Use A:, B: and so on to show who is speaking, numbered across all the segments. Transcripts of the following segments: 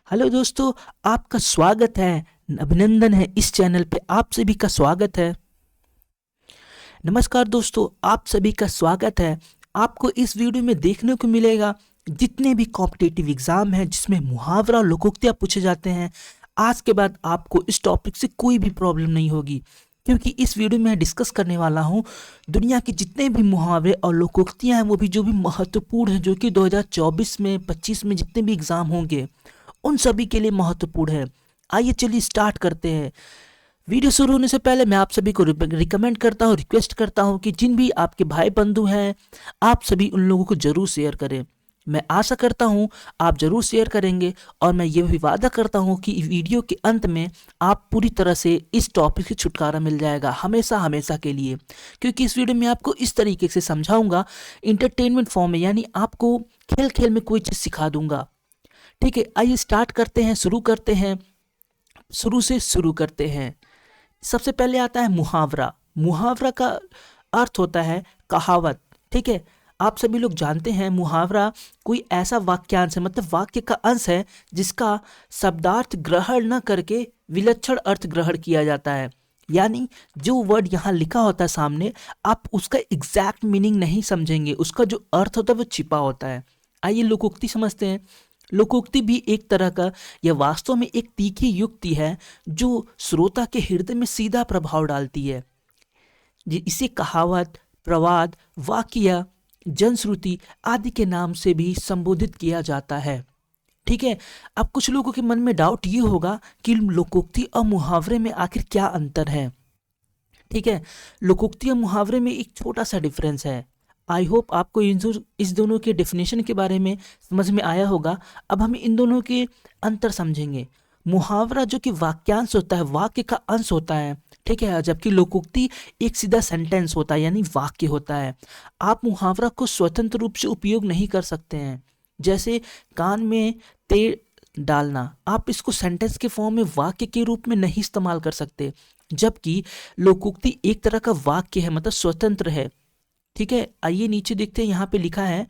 A: Hello दोस्तों, आपका स्वागत है। अभिनंदन है, इस चैनल पे आप सभी का स्वागत है। नमस्कार दोस्तों, आप सभी का स्वागत है। आपको इस वीडियो में देखने को मिलेगा जितने भी कॉम्पिटिटिव एग्जाम हैं जिसमें मुहावरा और लोकोक्तियाँ पूछे जाते हैं। आज के बाद आपको इस टॉपिक से कोई भी प्रॉब्लम नहीं होगी, क्योंकि इस वीडियो में डिस्कस करने वाला हूँ दुनिया के जितने भी मुहावरे और लोकोक्तियाँ हैं, वो भी जो भी महत्वपूर्ण हैं, जो कि 2024 में 25 में जितने भी एग्जाम होंगे उन सभी के लिए महत्वपूर्ण है। आइए चलिए स्टार्ट करते हैं। वीडियो शुरू होने से पहले मैं आप सभी को रिकमेंड करता हूँ, रिक्वेस्ट करता हूँ कि जिन भी आपके भाई बंधु हैं आप सभी उन लोगों को जरूर शेयर करें। मैं आशा करता हूँ आप जरूर शेयर करेंगे, और मैं ये भी वादा करता हूँ कि वीडियो के अंत में आप पूरी तरह से इस टॉपिक से छुटकारा मिल जाएगा हमेशा हमेशा के लिए, क्योंकि इस वीडियो में आपको इस तरीके से समझाऊंगा इंटरटेनमेंट फॉर्म में, यानी आपको खेल खेल में कोई चीज़ सिखा दूंगा। ठीक है, आइए स्टार्ट करते हैं, शुरू करते हैं, शुरू से शुरू करते हैं। सबसे पहले आता है मुहावरा। मुहावरा का अर्थ होता है कहावत। ठीक है, आप सभी लोग जानते हैं मुहावरा कोई ऐसा वाक्यांश है, मतलब वाक्य का अंश है जिसका शब्दार्थ ग्रहण न करके विलक्षण अर्थ ग्रहण किया जाता है। यानी जो वर्ड यहाँ लिखा होता है सामने, आप उसका एग्जैक्ट मीनिंग नहीं समझेंगे, उसका जो अर्थ होता है वो छिपा होता है। आइए लोकोक्ति समझते हैं। लोकोक्ति भी एक तरह का या वास्तव में एक तीखी युक्ति है जो श्रोता के हृदय में सीधा प्रभाव डालती है। इसे कहावत, प्रवाद, वाक्य, जनश्रुति आदि के नाम से भी संबोधित किया जाता है। ठीक है, अब कुछ लोगों के मन में डाउट ये होगा कि लोकोक्ति और मुहावरे में आखिर क्या अंतर है। ठीक है, लोकोक्ति और मुहावरे में एक छोटा सा डिफरेंस है। आई होप आपको इस दोनों के डेफिनेशन के बारे में समझ में आया होगा। अब हम इन दोनों के अंतर समझेंगे। मुहावरा जो कि वाक्यांश होता है, वाक्य का अंश होता है, ठीक है, जबकि लोकोक्ति एक सीधा सेंटेंस होता है, यानी वाक्य होता है। आप मुहावरा को स्वतंत्र रूप से उपयोग नहीं कर सकते हैं। जैसे कान में तेल डालना, आप इसको सेंटेंस के फॉर्म में वाक्य के रूप में नहीं इस्तेमाल कर सकते, जबकि लोकोक्ति एक तरह का वाक्य है, मतलब स्वतंत्र है। ठीक है, आइए नीचे देखते हैं, यहाँ पे लिखा है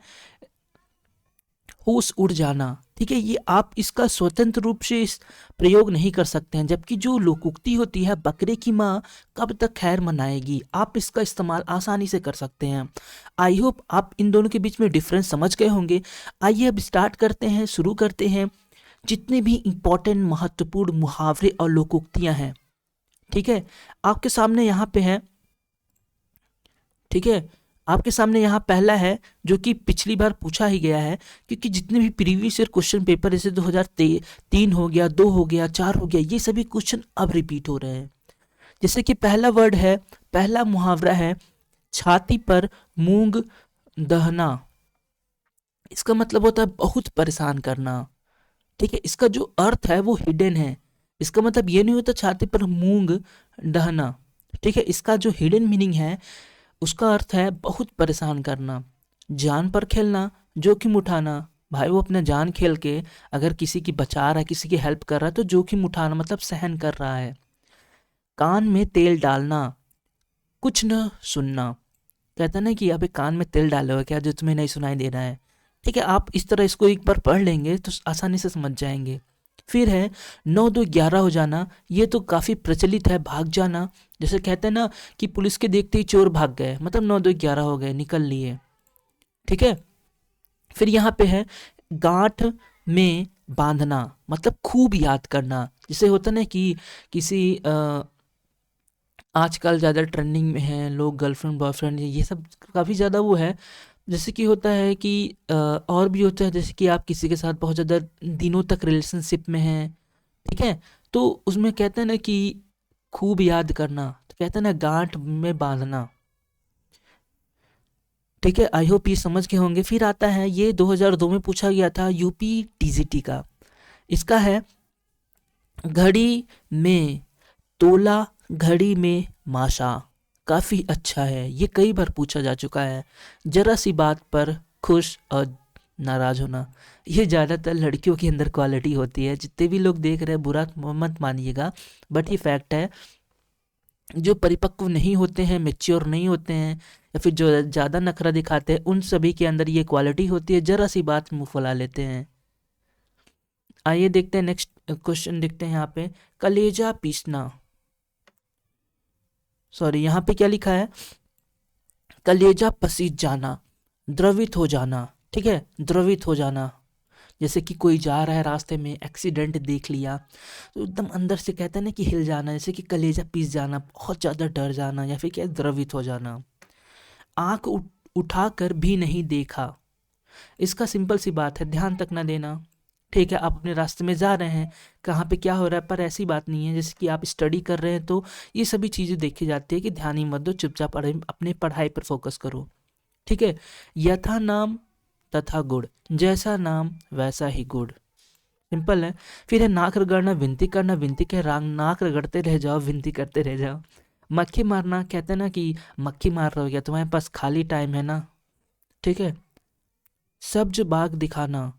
A: होश उड़ जाना। ठीक है, ये आप इसका स्वतंत्र रूप से इस प्रयोग नहीं कर सकते हैं, जबकि जो लोकोक्ति होती है बकरे की माँ कब तक खैर मनाएगी, आप इसका इस्तेमाल आसानी से कर सकते हैं। आई होप आप इन दोनों के बीच में डिफरेंस समझ गए होंगे। आइए अब स्टार्ट करते हैं, शुरू करते हैं जितने भी इंपॉर्टेंट महत्वपूर्ण मुहावरे और लोकोक्तियां हैं। ठीक है, आपके सामने यहाँ पे है। ठीक है, आपके सामने यहाँ पहला है जो कि पिछली बार पूछा ही गया है, क्योंकि जितने भी प्रीवियस ईयर क्वेश्चन पेपर जैसे 2003 हो गया, 2 हो गया, 4 हो गया, ये सभी क्वेश्चन अब रिपीट हो रहे हैं। जैसे कि पहला वर्ड है, पहला मुहावरा है छाती पर मूंग दहना। इसका मतलब होता है बहुत परेशान करना। ठीक है, इसका जो अर्थ है वो हिडन है। इसका मतलब ये नहीं होता छाती पर मूंग दहना। ठीक है, इसका जो हिडन मीनिंग है उसका अर्थ है बहुत परेशान करना, जान पर खेलना, जोखिम उठाना। भाई वो अपना जान खेल के अगर किसी की बचा रहा है, किसी की हेल्प कर रहा है, तो जोखिम उठाना मतलब सहन कर रहा है। कान में तेल डालना, कुछ न सुनना। कहता ना कि अबे कान में तेल डाले हो क्या जो तुम्हें नहीं सुनाई दे रहा है। ठीक है, आप इस तरह इसको एक बार पढ़ लेंगे तो आसानी से समझ जाएंगे। फिर है 9 2 11 हो जाना। ये तो काफ़ी प्रचलित है, भाग जाना। जैसे कहते हैं ना कि पुलिस के देखते ही चोर भाग गए, मतलब 9 2 11 हो गए, निकल लिए। ठीक है, फिर यहाँ पे है गांठ में बांधना, मतलब खूब याद करना। जैसे होता ना कि किसी आजकल ज़्यादा ट्रेंडिंग में है लोग, गर्लफ्रेंड बॉयफ्रेंड ये सब काफ़ी ज़्यादा वो है। जैसे कि होता है कि और भी होता है, जैसे कि आप किसी के साथ बहुत ज़्यादा दिनों तक रिलेशनशिप में हैं। ठीक है, तो उसमें कहते हैं ना कि खूब याद करना, तो कहते हैं ना गांठ में बांधना। ठीक है, आई होप ये समझ के होंगे। फिर आता है, ये 2002 में पूछा गया था यूपी टीजीटी का। इसका है घड़ी में तोला, घड़ी में माशा। काफ़ी अच्छा है, ये कई बार पूछा जा चुका है। जरा सी बात पर खुश और नाराज होना, ये ज़्यादातर लड़कियों के अंदर क्वालिटी होती है। जितने भी लोग देख रहे हैं बुरा मत मानिएगा, बट ये फैक्ट है। जो परिपक्व नहीं होते हैं, मेच्योर नहीं होते हैं, या फिर जो ज़्यादा नखरा दिखाते हैं, उन सभी के अंदर ये क्वालिटी होती है, जरा सी बात मुंह फुला लेते हैं। आइए देखते हैं नेक्स्ट क्वेश्चन, देखते हैं यहाँ पे कलेजा पीसना, सॉरी यहाँ पे क्या लिखा है, कलेजा पसीज जाना, द्रवित हो जाना, ठीक है, द्रवित हो जाना। जैसे कि कोई जा रहा है रास्ते में, एक्सीडेंट देख लिया तो एकदम अंदर से कहते हैं ना कि हिल जाना, जैसे कि कलेजा पीस जाना, बहुत ज़्यादा डर जाना, या फिर क्या, द्रवित हो जाना। आंख उठाकर भी नहीं देखा, इसका सिंपल सी बात है, ध्यान तक ना देना। ठीक है, आप अपने रास्ते में जा रहे हैं, कहाँ पे क्या हो रहा है, पर ऐसी बात नहीं है। जैसे कि आप स्टडी कर रहे हैं तो ये सभी चीज़ें देखी जाती है कि ध्यान ही मत दो, चुपचाप अपने पढ़ाई पर फोकस करो। ठीक है, यथा नाम तथा गुड़, जैसा नाम वैसा ही गुड़, सिंपल है। फिर है नाक रगड़ना, विनती करना, विनती के रांग नाक रगड़ते रह जाओ, विनती करते रह जाओ। मक्खी मारना, कहते हैं ना कि मक्खी मार रहे हो, या तुम्हारे पास खाली टाइम है ना, ठीक है। सब्ज बाग दिखाना,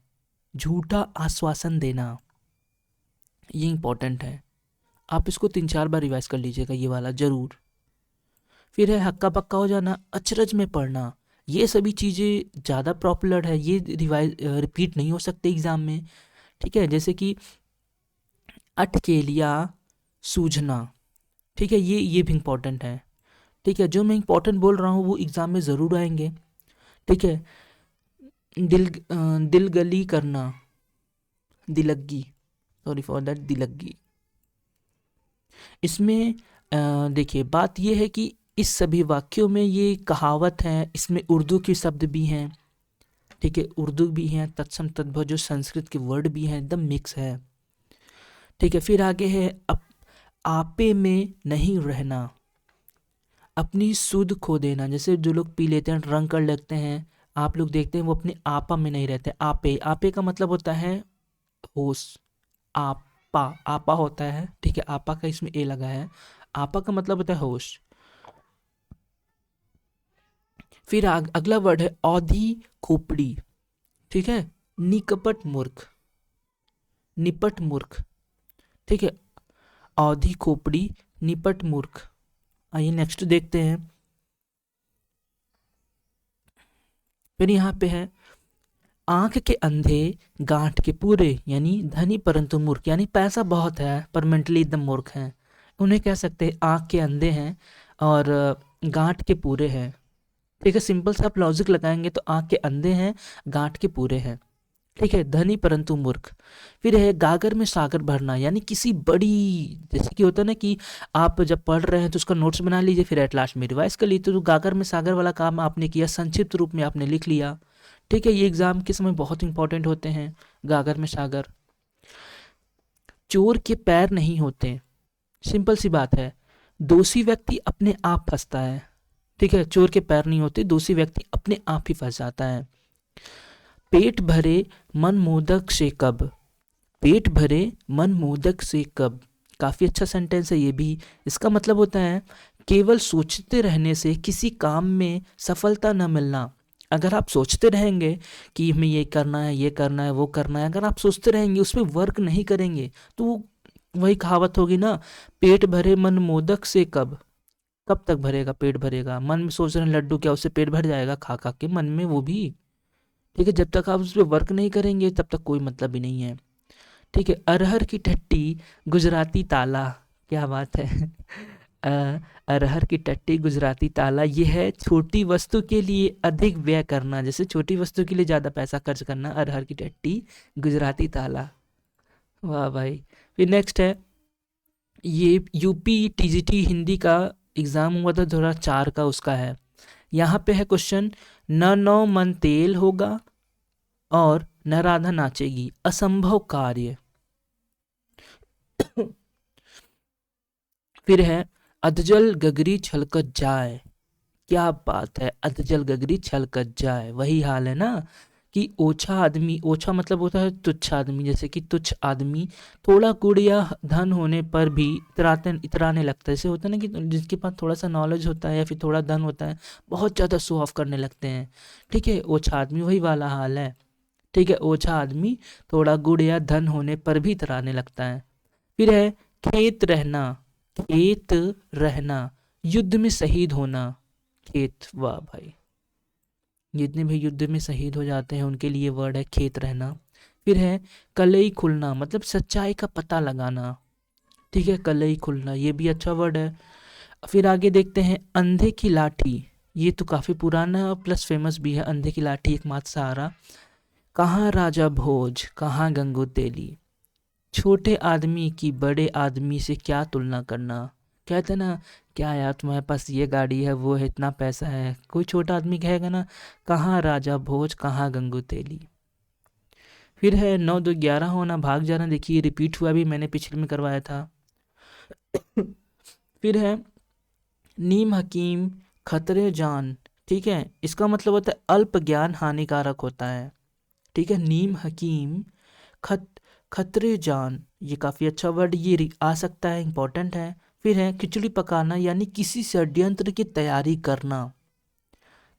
A: झूठा आश्वासन देना, ये इंपॉर्टेंट है, आप इसको 3-4 बार रिवाइज कर लीजिएगा, ये वाला जरूर। फिर है हक्का बक्का हो जाना, अचरज में पढ़ना, ये सभी चीज़ें ज़्यादा पॉपुलर है, ये रिपीट नहीं हो सकते एग्जाम में। ठीक है, जैसे कि अटकेलिया सूझना, ठीक है, ये भी इंपॉर्टेंट है। ठीक है, जो मैं इंपॉर्टेंट बोल रहा हूँ वो एग्जाम में ज़रूर आएंगे। ठीक है, दिलगली करना, दिलग्गी, सॉरी फॉर दैट, दिलग्गी। इसमें देखिए बात यह है कि इस सभी वाक्यों में ये कहावत है, इसमें उर्दू के शब्द भी हैं, ठीक है, उर्दू भी हैं, तत्सम तद्भव जो संस्कृत के वर्ड भी हैं, एकदम मिक्स है। ठीक है, फिर आगे है आपे में नहीं रहना, अपनी सुध खो देना। जैसे जो लोग पी लेते हैं, ड्रंक कर लेते हैं, आप लोग देखते हैं वो अपने आपा में नहीं रहते। आपे, आपे का मतलब होता है होश, आपा, आपा होता है, ठीक है, आपा का इसमें ए लगा है, आपा का मतलब होता है होश। फिर अगला वर्ड है औधी खोपड़ी, ठीक है, निकपट मूर्ख, निपट मूर्ख, ठीक है, औधी खोपड़ी, निपट मूर्ख। आइए नेक्स्ट देखते हैं। फिर यहाँ पे है आंख के अंधे गांठ के पूरे, यानी धनी परंतु मूर्ख, यानी पैसा बहुत है पर मेंटली एकदम मूर्ख हैं, उन्हें कह सकते हैं आंख के अंधे हैं और गांठ के पूरे हैं। ठीक है, सिंपल से आप लॉजिक लगाएंगे तो आंख के अंधे हैं, गांठ के पूरे हैं, ठीक है, धनी परंतु मूर्ख। फिर है गागर में सागर भरना, यानी किसी बड़ी, जैसे कि होता है ना कि आप जब पढ़ रहे हैं तो उसका नोट्स बना लीजिए, फिर एट लास्ट में रिवाइज कर लीजिए, तो गागर में सागर वाला काम आपने किया, संक्षिप्त रूप में आपने लिख लिया। ठीक है, ये एग्जाम के समय बहुत इंपॉर्टेंट होते हैं, गागर में सागर। चोर के पैर नहीं होते, सिंपल सी बात है, दोषी व्यक्ति अपने आप फंसता है। ठीक है, चोर के पैर नहीं होते, दोषी व्यक्ति अपने आप ही फंस जाता है। पेट भरे मन मोदक से कब, पेट भरे मन मोदक से कब, काफ़ी अच्छा सेंटेंस है ये भी। इसका मतलब होता है केवल सोचते रहने से किसी काम में सफलता न मिलना। अगर आप सोचते रहेंगे कि हमें ये करना है, ये करना है, वो करना है, अगर आप सोचते रहेंगे उस पर वर्क नहीं करेंगे तो वही कहावत होगी ना, पेट भरे मन मोदक से कब, कब तक भरेगा पेट, भरेगा मन में सोच रहे हैं लड्डू, क्या उससे पेट भर जाएगा खा खा के, मन में वो भी। ठीक है, जब तक आप उस पर वर्क नहीं करेंगे तब तक कोई मतलब ही नहीं है। ठीक है, अरहर की टट्टी गुजराती ताला, क्या बात है अरहर की टट्टी गुजराती ताला, ये है छोटी वस्तु के लिए अधिक व्यय करना, जैसे छोटी वस्तु के लिए ज़्यादा पैसा खर्च करना, अरहर की टट्टी गुजराती ताला। वाह भाई। फिर नेक्स्ट है, ये यूपी टीजीटी हिंदी का एग्ज़ाम हुआ था 2004 का, उसका है। यहाँ पे है क्वेश्चन, न नौ मन तेल होगा और न राधा नाचेगी, असंभव कार्य। फिर है अधजल गगरी छलकत जाए, क्या बात है, अधजल गगरी छलकत जाए, वही हाल है ना कि ओछा आदमी, ओछा मतलब होता है तुच्छ आदमी, जैसे कि तुच्छ आदमी थोड़ा गुड़ या धन होने पर भी इतराने लगता है। जैसे होता है ना कि जिसके पास थोड़ा सा नॉलेज होता है या फिर थोड़ा धन होता है, बहुत ज़्यादा शो ऑफ करने लगते हैं। ठीक है, ओछा आदमी, वही वाला हाल है। ठीक है, ओछा आदमी थोड़ा गुड़ या धन होने पर भी इतराने लगता है। फिर है खेत रहना, खेत रहना, युद्ध में शहीद होना, खेत, वाह भाई, जितने भी युद्ध में शहीद हो जाते हैं उनके लिए वर्ड है खेत रहना। फिर है कलई खुलना, मतलब सच्चाई का पता लगाना। ठीक है, कलई खुलना, ये भी अच्छा वर्ड है। फिर आगे देखते हैं अंधे की लाठी, ये तो काफ़ी पुराना है और प्लस फेमस भी है। अंधे की लाठी एकमात्र सहारा, कहाँ राजा भोज कहाँ गंगू तेली, छोटे आदमी की बड़े आदमी से क्या तुलना करना। कहते ना, क्या यार तुम्हारे पास ये गाड़ी है, वो है, इतना पैसा है, कोई छोटा आदमी कहेगा ना कहाँ राजा भोज कहाँ गंगू तेली। फिर है 9 2 11 होना, भाग जाना, देखिए रिपीट हुआ भी, मैंने पिछले में करवाया था। फिर है नीम हकीम खतरे जान, ठीक है, इसका मतलब होता है अल्प ज्ञान हानिकारक होता है। ठीक है, नीम हकीम खत खतरे जान, ये काफ़ी अच्छा वर्ड, ये आ सकता है, इंपॉर्टेंट है। फिर है खिचड़ी पकाना, यानी किसी षड्यंत्र की तैयारी करना,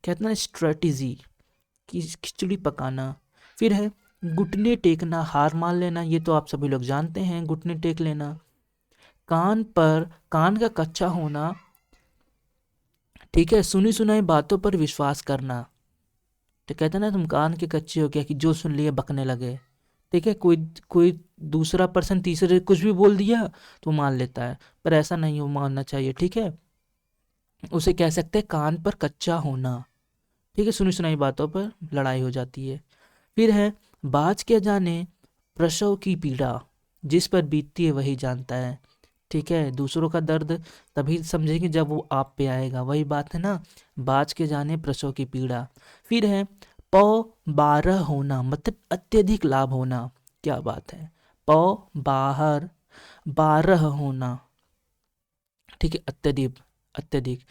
A: कहते ना स्ट्रेटजी की खिचड़ी पकाना। फिर है घुटने टेकना, हार मान लेना, ये तो आप सभी लोग जानते हैं, घुटने टेक लेना। कान का कच्चा होना, ठीक है, सुनी सुनाई बातों पर विश्वास करना। तो कहते ना तुम कान के कच्चे हो क्या कि जो सुन लिए बकने लगे। ठीक है, कोई कोई दूसरा पर्सन तीसरे कुछ भी बोल दिया तो मान लेता है, पर ऐसा नहीं हो मानना चाहिए। ठीक है, उसे कह सकते हैं कान पर कच्चा होना। ठीक है, सुनी सुनाई बातों पर लड़ाई हो जाती है। फिर है बाज के जाने प्रसव की पीड़ा, जिस पर बीतती है वही जानता है। ठीक है, दूसरों का दर्द तभी समझेंगे जब वो आप पे आएगा, वही बात है ना, बाज के जाने प्रसव की पीड़ा। फिर है पौ 12 होना, मतलब अत्यधिक लाभ होना, क्या बात है, पौ बाहर 12 होना। ठीक है, अत्यधिक अत्यधिक।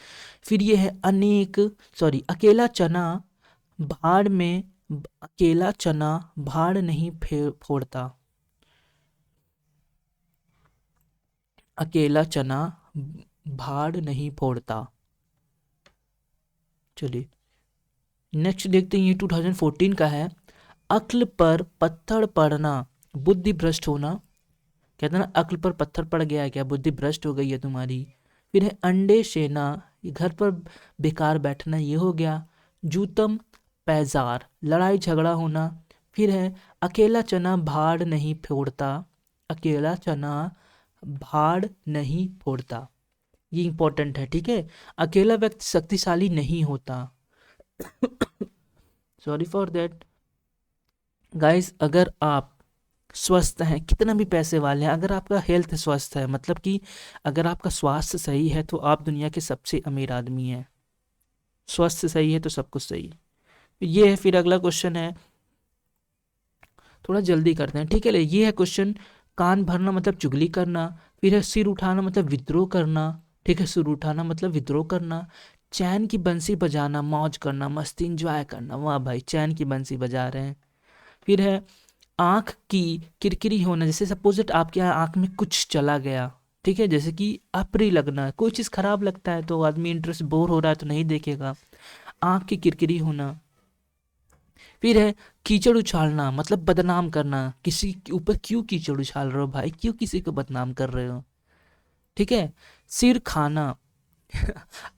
A: फिर ये है अनेक, सॉरी, अकेला चना भाड़ में, अकेला चना भाड़ नहीं फोड़ता, अकेला चना भाड़ नहीं फोड़ता। चलिए नेक्स्ट देखते हैं, ये 2014 का है। अक्ल पर पत्थर पड़ना, बुद्धि भ्रष्ट होना, कहते हैं ना अक्ल पर पत्थर पड़ गया है क्या, बुद्धि भ्रष्ट हो गई है तुम्हारी। फिर है अंडे सेना, ये घर पर बेकार बैठना, ये हो गया। जूतम पैजार, लड़ाई झगड़ा होना। फिर है अकेला चना भाड़ नहीं फोड़ता, अकेला चना भाड़ नहीं फोड़ता, ये इंपॉर्टेंट है। ठीक है, अकेला व्यक्ति शक्तिशाली नहीं होता। सॉरी फॉर दैट गाइस, अगर आप स्वस्थ हैं, कितना भी पैसे वाले हैं, अगर आपका हेल्थ स्वस्थ है, मतलब कि अगर आपका स्वास्थ्य सही है, तो आप दुनिया के सबसे अमीर आदमी हैं। स्वास्थ्य सही है तो सब कुछ सही है। ये है, फिर अगला क्वेश्चन है, थोड़ा जल्दी करते हैं। ठीक है, ये है क्वेश्चन, कान भरना मतलब चुगली करना। फिर है सिर उठाना मतलब विद्रोह करना। ठीक है, सिर उठाना मतलब विद्रोह करना। चैन की बंसी बजाना, मौज करना, मस्ती इंजॉय करना, वाह भाई चैन की बंसी बजा रहे हैं। फिर है आँख की किरकिरी होना, जैसे सपोजिट आपके यहाँ आँख में कुछ चला गया, ठीक है, जैसे कि अप्रिय लगना, कोई चीज़ खराब लगता है तो आदमी इंटरेस्ट बोर हो रहा है तो नहीं देखेगा, आँख की किरकिरी होना। फिर है कीचड़ उछालना, मतलब बदनाम करना, किसी के ऊपर क्यों कीचड़ उछाल रहे हो भाई, क्यों किसी को बदनाम कर रहे हो। ठीक है, सिर खाना,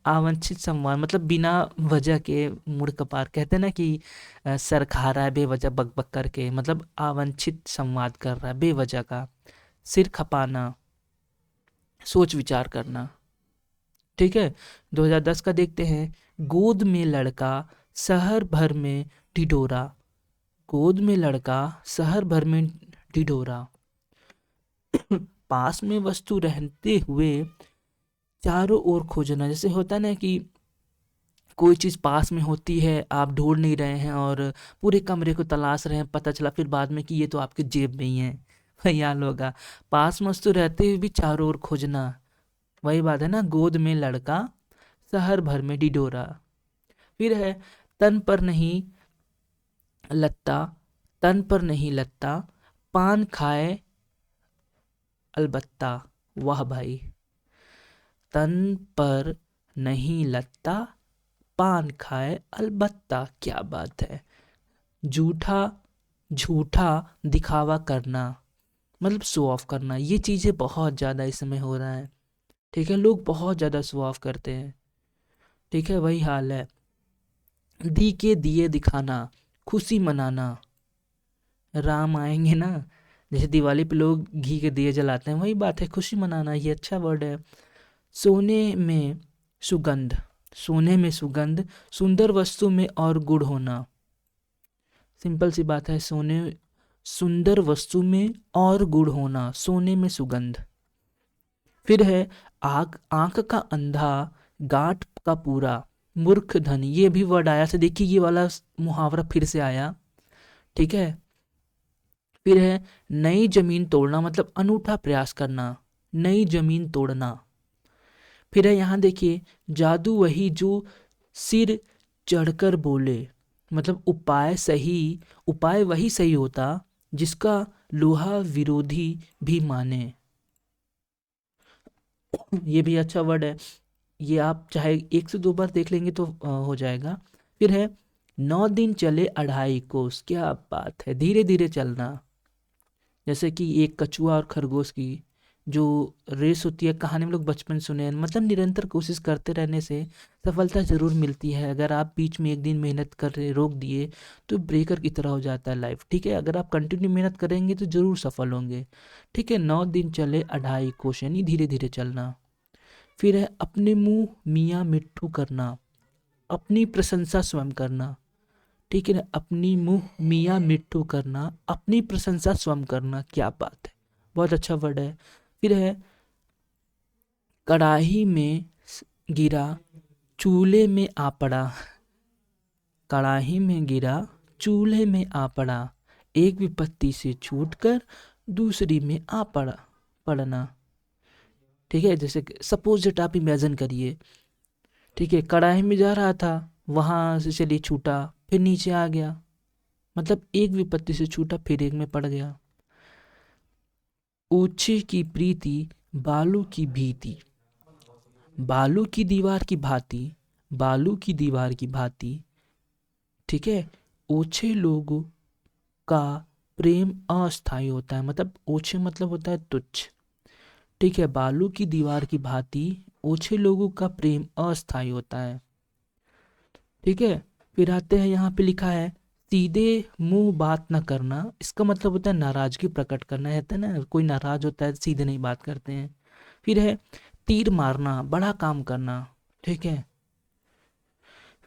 A: अवांछित संवाद, मतलब बिना वजह के मुड़ कपार, कहते हैं ना कि सर खा रहा है बेवजह बक बक करके, मतलब अवांछित संवाद कर रहा है बेवजह का। सिर खपाना, सोच विचार करना। ठीक है, 2010 का देखते हैं। गोद में लड़का शहर भर में ढिढोरा, गोद में लड़का शहर भर में ढिढोरा। पास में वस्तु रहते हुए चारों ओर खोजना, जैसे होता है ना कि कोई चीज़ पास में होती है, आप ढूंढ नहीं रहे हैं और पूरे कमरे को तलाश रहे हैं, पता चला फिर बाद में कि ये तो आपके जेब में ही है, वही हाल होगा। पास में वस्तु रहते हुए भी चारों ओर खोजना, वही बात है ना, गोद में लड़का शहर भर में ढिढोरा। फिर है तन पर नहीं लत्ता, तन पर नहीं लत्ता, पान खाए अलबत्ता, वाह भाई, तन पर नहीं लत्ता पान खाए अलबत्ता, क्या बात है। झूठा झूठा दिखावा करना, मतलब शो ऑफ करना, ये चीज़ें बहुत ज़्यादा इस समय हो रहा है। ठीक है, लोग बहुत ज़्यादा शो ऑफ करते हैं। ठीक है, वही हाल है। दी के दिए दिखाना, खुशी मनाना, राम आएंगे ना, जैसे दिवाली पे लोग घी के दिए जलाते हैं, वही बात है, खुशी मनाना, ये अच्छा वर्ड है। सोने में सुगंध, सोने में सुगंध, सुंदर वस्तु में और गुण होना। सिंपल सी बात है, सोने, सुंदर वस्तु में और गुण होना, सोने में सुगंध। फिर है आग, आंख का अंधा, गांठ का पूरा, मूर्ख धन। ये भी वर्ड आया था, देखिए ये वाला मुहावरा फिर से आया, ठीक है। फिर है नई जमीन तोड़ना, मतलब अनूठा प्रयास करना, नई जमीन तोड़ना। फिर है यहाँ देखिए, जादू वही जो सिर चढ़कर बोले, मतलब उपाय वही सही होता जिसका लोहा विरोधी भी माने। ये भी अच्छा वर्ड है, ये आप चाहे 1 से 2 बार देख लेंगे तो हो जाएगा। फिर है 9 दिन चले 2.5 कोस, क्या बात है, धीरे धीरे चलना। जैसे कि एक कछुआ और खरगोश की जो रेस होती है, कहानी हम लोग बचपन सुने हैं, मतलब निरंतर कोशिश करते रहने से सफलता ज़रूर मिलती है। अगर आप बीच में एक दिन मेहनत कर रहे रोक दिए तो ब्रेकर की तरह हो जाता है लाइफ, ठीक है। अगर आप कंटिन्यू मेहनत करेंगे तो ज़रूर सफल होंगे, ठीक है। 9 दिन चले 2.5 कोस, यानी धीरे धीरे चलना। फिर है अपने मुंह मियाँ मिट्ठू करना, अपनी प्रशंसा स्वयं करना, ठीक है ना। अपनी मुंह मियाँ मिट्ठू करना, अपनी प्रशंसा स्वयं करना, क्या बात है, बहुत अच्छा वर्ड है। फिर है कड़ाही में गिरा, चूल्हे में आ पड़ा, कड़ाही में गिरा, चूल्हे में आ पड़ा, एक विपत्ति से छूटकर दूसरी में आ पड़ना, ठीक है। जैसे सपोज दैट आप इमेजिन करिए, ठीक है, कढ़ाई में जा रहा था, वहां से चलिए छूटा, फिर नीचे आ गया, मतलब एक विपत्ति से छूटा फिर एक में पड़ गया। ऊंचे की प्रीति, बालू की भीति, बालू की दीवार की भांति, बालू की दीवार की भांति, ठीक है। ओछे लोगों का प्रेम अस्थायी होता है, मतलब ओछे मतलब होता है तुच्छ, ठीक है। बालू की दीवार की भांति ओछे लोगों का प्रेम अस्थायी होता है, ठीक है। फिर आते हैं, यहाँ पे लिखा है सीधे मुंह बात न करना, इसका मतलब होता है नाराजगी प्रकट करना, रहता है ना, कोई नाराज होता है सीधे नहीं बात करते हैं। फिर है तीर मारना, बड़ा काम करना, ठीक है।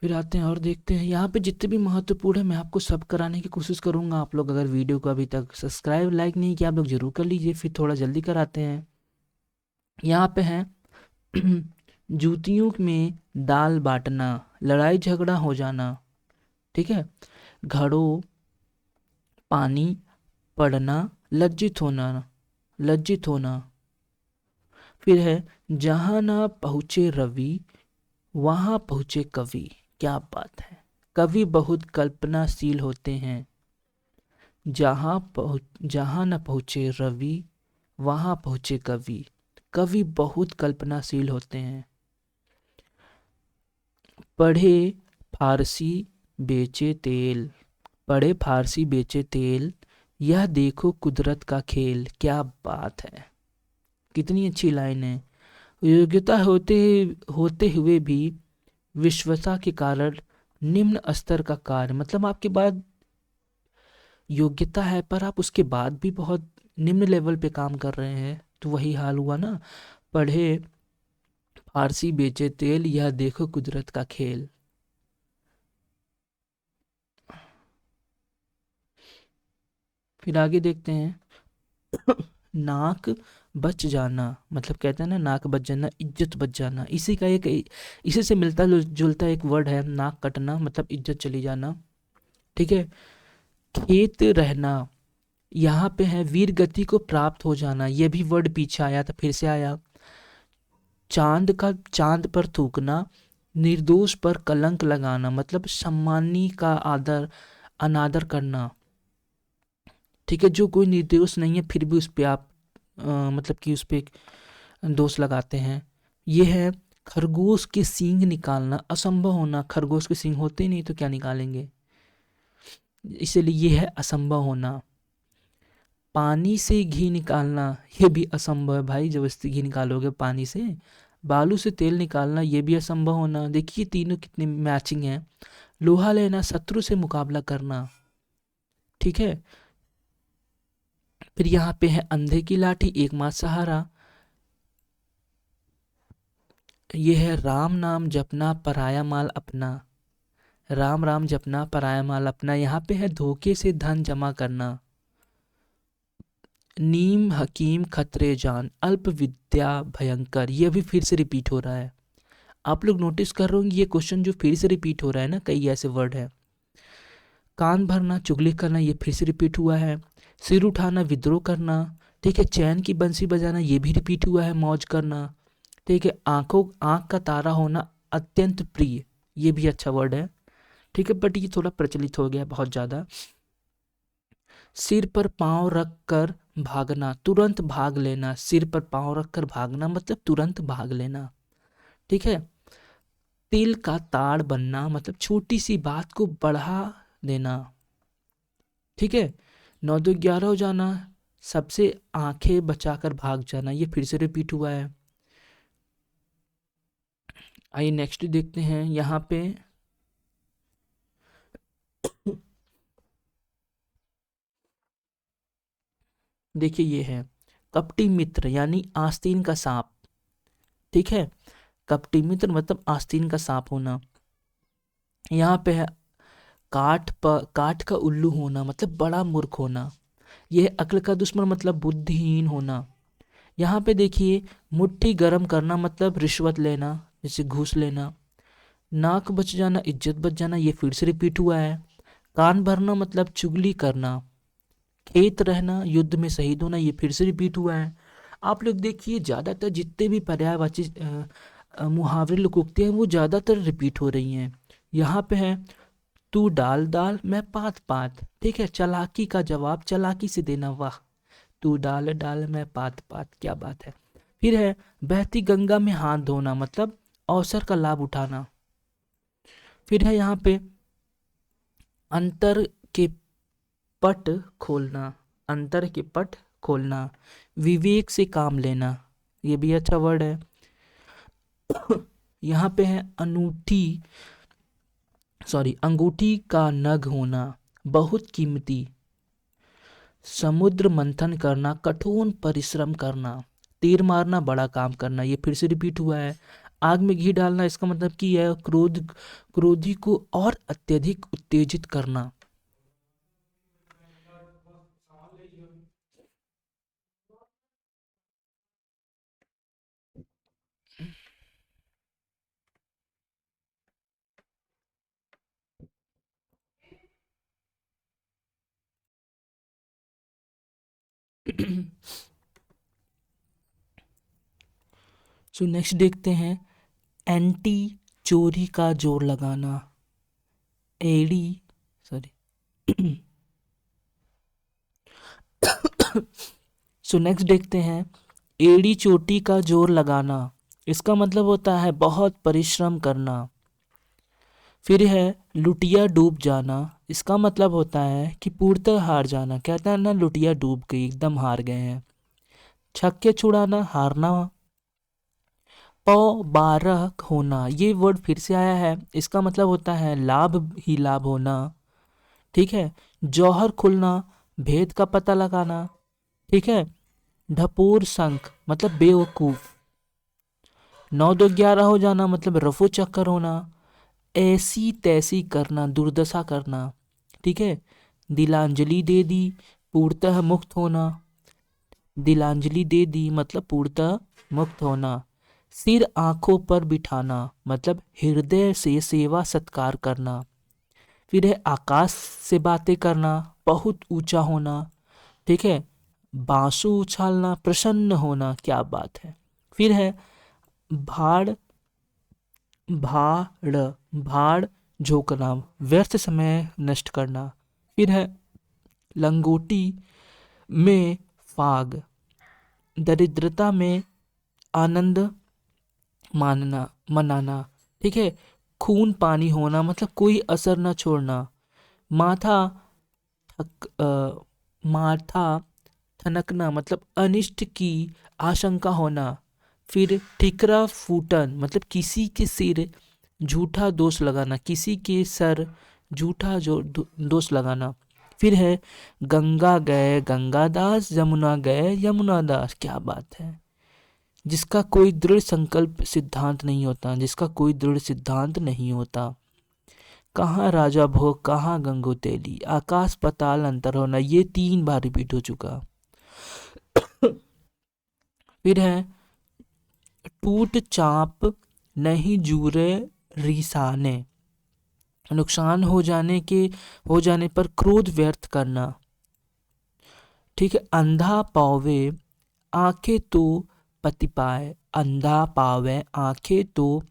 A: फिर आते हैं और देखते हैं, यहाँ पे जितने भी महत्वपूर्ण है मैं आपको सब कराने की कोशिश करूंगा। आप लोग अगर वीडियो को अभी तक सब्सक्राइब लाइक नहीं किया, आप लोग जरूर कर लीजिए, फिर थोड़ा जल्दी कराते हैं। यहाँ पे है जूतियों में दाल बांटना, लड़ाई झगड़ा हो जाना, ठीक है। घड़ों पानी पड़ना, लज्जित होना, लज्जित होना। फिर है जहाँ ना पहुँचे रवि, वहाँ पहुँचे कवि, क्या बात है, कवि बहुत कल्पनाशील होते हैं। जहाँ न पहुँचे रवि, वहाँ पहुँचे कवि, कवि बहुत कल्पनाशील होते हैं। पढ़े फारसी बेचे तेल, पढ़े फारसी बेचे तेल, यह देखो कुदरत का खेल, क्या बात है, कितनी अच्छी लाइन है। योग्यता होते होते हुए भी विश्वता के कारण निम्न स्तर का कार्य, मतलब आपके बाद योग्यता है पर आप उसके बाद भी बहुत निम्न लेवल पे काम कर रहे हैं, तो वही हाल हुआ ना। पढ़े फारसी बेचे तेल, यह देखो कुदरत का खेल। फिर आगे देखते हैं नाक बच जाना, मतलब कहते हैं ना नाक बच जाना, इज्जत बच जाना, इसी का एक, इसी से मिलता जुलता एक वर्ड है नाक कटना, मतलब इज्जत चली जाना, ठीक है। खेत रहना, यहाँ पे है वीर गति को प्राप्त हो जाना, ये भी वर्ड पीछे आया था फिर से आया। चांद पर थूकना, निर्दोष पर कलंक लगाना, मतलब सम्मानी का आदर अनादर करना, ठीक है। जो कोई निर्दोष नहीं है फिर भी उस पे आप मतलब कि उस पे दोष लगाते हैं। ये है खरगोश के सींग निकालना, असंभव होना, खरगोश के सींग होते ही नहीं तो क्या निकालेंगे, इसलिए ये है असंभव होना। पानी से घी निकालना, ये भी असंभव है भाई, जबरदस्ती घी निकालोगे पानी से। बालू से तेल निकालना, ये भी असंभव होना, देखिए तीनों कितने मैचिंग हैं। लोहा लेना, शत्रु से मुकाबला करना, ठीक है। फिर यहाँ पे है अंधे की लाठी एक मात सहारा। ये है राम नाम जपना पराया माल अपना। राम राम जपना पराया माल अपना। यहाँ पे है धोखे से धन जमा करना। नीम हकीम खतरे जान अल्प विद्या भयंकर। ये भी फिर से रिपीट हो रहा है। आप लोग नोटिस कर रहे होंगे ये क्वेश्चन जो फिर से रिपीट हो रहा है ना, कई ऐसे वर्ड है। कान भरना चुगली करना ये फिर से रिपीट हुआ है। सिर उठाना विद्रोह करना। ठीक है। चैन की बंसी बजाना ये भी रिपीट हुआ है। मौज करना। ठीक है। आंख का तारा होना अत्यंत प्रिय ये भी अच्छा वर्ड है। ठीक है, बट ये थोड़ा प्रचलित हो गया बहुत ज़्यादा। सिर पर पांव रख कर भागना तुरंत भाग लेना। सिर पर पांव रख कर भागना मतलब तुरंत भाग लेना। ठीक है। तिल का ताड़ बनना मतलब छोटी सी बात को बढ़ा देना। ठीक है। 9 2 11 हो जाना सबसे आंखें बचाकर भाग जाना ये फिर से रिपीट हुआ है। आइए नेक्स्ट देखते हैं यहाँ पे। देखिए ये है कपटी मित्र यानी आस्तीन का सांप। ठीक है। कपटी मित्र मतलब आस्तीन का सांप होना। यहाँ पे है काठ का उल्लू होना मतलब बड़ा मूर्ख होना। यह है अक्ल का दुश्मन मतलब बुद्धिहीन होना। यहाँ पे देखिए मुट्ठी गर्म करना मतलब रिश्वत लेना जैसे घूस लेना। नाक बच जाना इज्जत बच जाना ये फिर से रिपीट हुआ है। कान भरना मतलब चुगली करना। खेत रहना युद्ध में शहीद होना ये फिर से रिपीट हुआ है। आप लोग देखिए ज़्यादातर जितने भी पर्यायवाची मुहावरे लोकोक्ति हैं वो ज़्यादातर रिपीट हो रही हैं। यहाँ पे है तू डाल डाल मैं पात पात। ठीक है। चालाकी का जवाब चालाकी से देना। वाह। तू डाल डाल मैं पात पात क्या बात है। फिर है बहती गंगा में हाथ धोना मतलब अवसर का लाभ उठाना। फिर है यहाँ पे अंतर के पट खोलना। अंतर के पट खोलना। विवेक से काम लेना ये भी अच्छा वर्ड है। यहाँ पे है अंगूठी का नग होना बहुत कीमती। समुद्र मंथन करना कठोर परिश्रम करना। तीर मारना बड़ा काम करना ये फिर से रिपीट हुआ है। आग में घी डालना इसका मतलब कि यह क्रोधी को और अत्यधिक उत्तेजित करना। सो नेक्स्ट देखते हैं एंटी चोरी का जोर लगाना। एडी सॉरी सो नेक्स्ट देखते हैं एड़ी चोटी का जोर लगाना। इसका मतलब होता है बहुत परिश्रम करना। फिर है लुटिया डूब जाना। इसका मतलब होता है कि पूर्णतः हार जाना। कहता है ना लुटिया डूब गई एकदम हार गए हैं। छक्के छुड़ाना हारना। पौ बारह होना ये वर्ड फिर से आया है। इसका मतलब होता है लाभ ही लाभ होना। ठीक है। जौहर खुलना भेद का पता लगाना। ठीक है। ढपोर शंख मतलब बेवकूफ। 9 2 11 हो जाना मतलब रफो चक्कर होना। ऐसी तैसी करना दुर्दशा करना। ठीक है। दिलांजलि दे दी पूर्णतः मुक्त होना। दिलांजलि दे दी मतलब पूर्णतः मुक्त होना। सिर आंखों पर बिठाना मतलब हृदय से सेवा सत्कार करना। फिर है आकाश से बातें करना बहुत ऊंचा होना। ठीक है। बांसु उछालना प्रसन्न होना क्या बात है। फिर है भाड़ भाड़ भाड़ झोंकना व्यर्थ समय नष्ट करना। फिर है लंगोटी में फाग दरिद्रता में आनंद मनाना। ठीक है। खून पानी होना मतलब कोई असर न छोड़ना। माथा माथा ठनकना मतलब अनिष्ट की आशंका होना। फिर ठिकरा फूटन मतलब किसी के सिर झूठा दोष लगाना। किसी के सर झूठा जो दोष लगाना। फिर है गंगा गए गंगादास, यमुना गए यमुना दास। क्या बात है। जिसका कोई दृढ़ संकल्प सिद्धांत नहीं होता, जिसका कोई दृढ़ सिद्धांत नहीं होता। कहाँ राजा भोग कहाँ गंगो तेली, आकाश पताल अंतर होना। ये 3 बार रिपीट हो चुका। फिर है टूट चाप नहीं जूरे रिसाने, नुकसान हो जाने पर क्रोध व्यर्थ करना। ठीक है। अंधा पावे आंखें तो पति पाए, अंधा पावे आंखें तो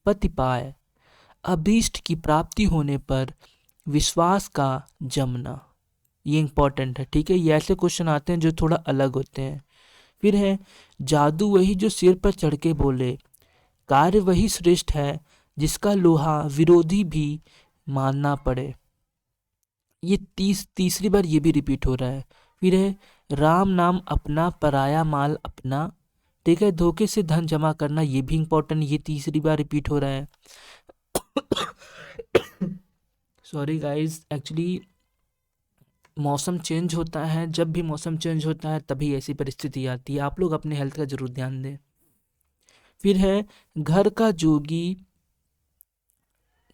A: पति पाए। अभीष्ट की प्राप्ति होने पर विश्वास का जमना। ये इंपॉर्टेंट है। ठीक है। ये ऐसे क्वेश्चन आते हैं जो थोड़ा अलग होते हैं। फिर है जादू वही जो सिर पर चढ़ के बोले, कार्य वही श्रेष्ठ है जिसका लोहा विरोधी भी मानना पड़े। ये तीसरी बार ये भी रिपीट हो रहा है। फिर है राम नाम अपना पराया माल अपना। ठीक है। धोखे से धन जमा करना, ये भी इंपॉर्टेंट, ये तीसरी बार रिपीट हो रहा है। सॉरी गाइस, एक्चुअली मौसम चेंज होता है, जब भी मौसम चेंज होता है तभी ऐसी परिस्थिति आती है। आप लोग अपने हेल्थ का जरूर ध्यान दें। फिर है घर का जोगी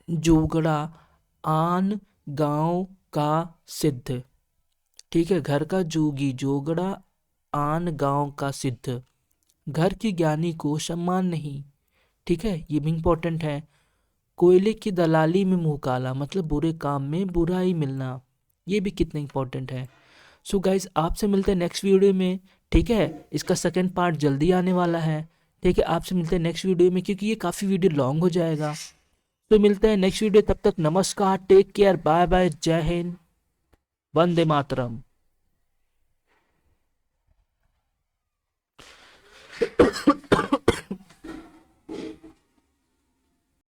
A: जोगड़ा आन गांव का सिद्ध। ठीक है। घर का जोगी जोगड़ा आन गांव का सिद्ध। घर के ज्ञानी को सम्मान नहीं। ठीक है। ये भी इंपॉर्टेंट है। कोयले की दलाली में मुंह काला, मतलब बुरे काम में बुराई मिलना। ये भी कितना इंपॉर्टेंट है। सो गाइज, आपसे मिलते हैं नेक्स्ट वीडियो में। ठीक है। इसका सेकंड पार्ट जल्दी आने वाला है। ठीक है। आपसे मिलते हैं नेक्स्ट वीडियो में, क्योंकि ये काफ़ी वीडियो लॉन्ग हो जाएगा। तो मिलते हैं नेक्स्ट वीडियो। तब तक नमस्कार, टेक केयर, बाय बाय, जय हिंद, वंदे मातरम।